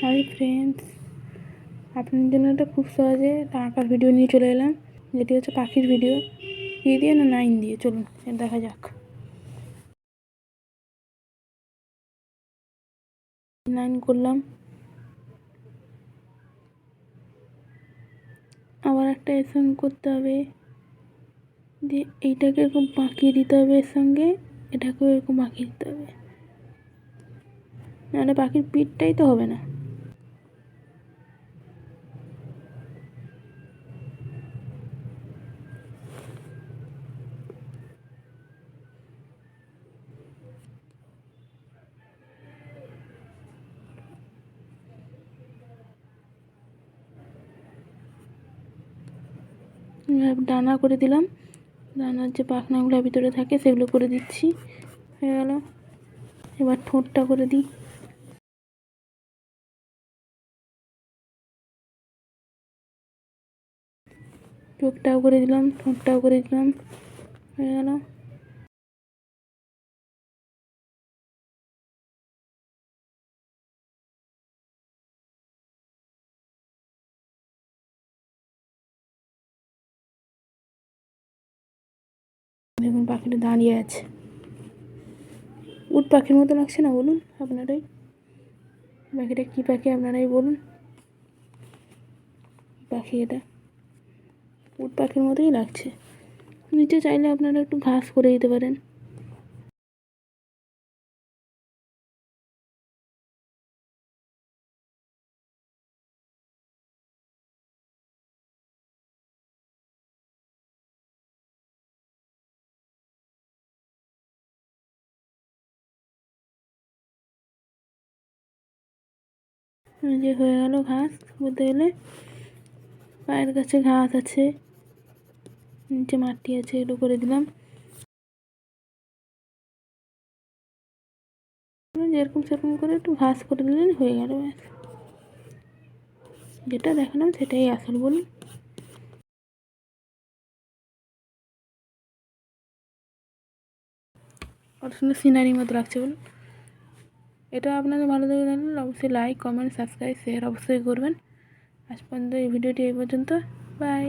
Hi friends, আপনাদের জন্য একটা খুব সহজে আঁকার ভিডিও নিয়ে চলে এলাম, যেটি হচ্ছে পাখির ভিডিও। দিয়ে না 9 দিয়ে, চলুন দেখা যাক। 9 করলাম, আবার একটা এর সঙ্গে করতে হবে, দিয়ে এইটাকে এরকম বাঁকিয়ে দিতে হবে, এর সঙ্গে এটাকেও এরকম বাঁকিয়ে দিতে হবে, নাহলে পাখির পিঠটাই তো হবে না। ডানা করে দিলাম, ডানার যে পাখনাগুলো ভিতরে থাকে সেগুলো করে দিচ্ছি, হয়ে গেল। এবার ঠোঁটটা করে দিই, চোখটাও করে দিলাম, ঠোঁটটাও করে দিলাম, হয়ে গেল। দেখুন পাখিটা দাঁড়িয়ে আছে, উট পাখির মতো লাগছে না বলুন আপনারাই? পাখিটা কী পাখি আপনারাই বলুন? পাখি এটা উট পাখির মতোই লাগছে। নিচে চাইলে আপনারা একটু ঘাস করে দিতে পারেন। যে হয়ে গেল ঘাস বলতে গেলে, পায়ের কাছে ঘাস আছে, নিচে মাটি আছে, এগুলো করে দিলাম। যেরকম সেরকম করে একটু ঘাস করে দিলেন, হয়ে গেল। যেটা দেখালাম সেটাই আসল বলুন। কত সুন্দর সিনারির মতো লাগছে বলুন। এটা আপনাদের ভালো লেগে থাকলে অবশ্যই লাইক, কমেন্ট, সাবস্ক্রাইব, শেয়ার অবশ্যই করবেন। আজ পর্যন্ত এই ভিডিওটি এই পর্যন্ত। বাই।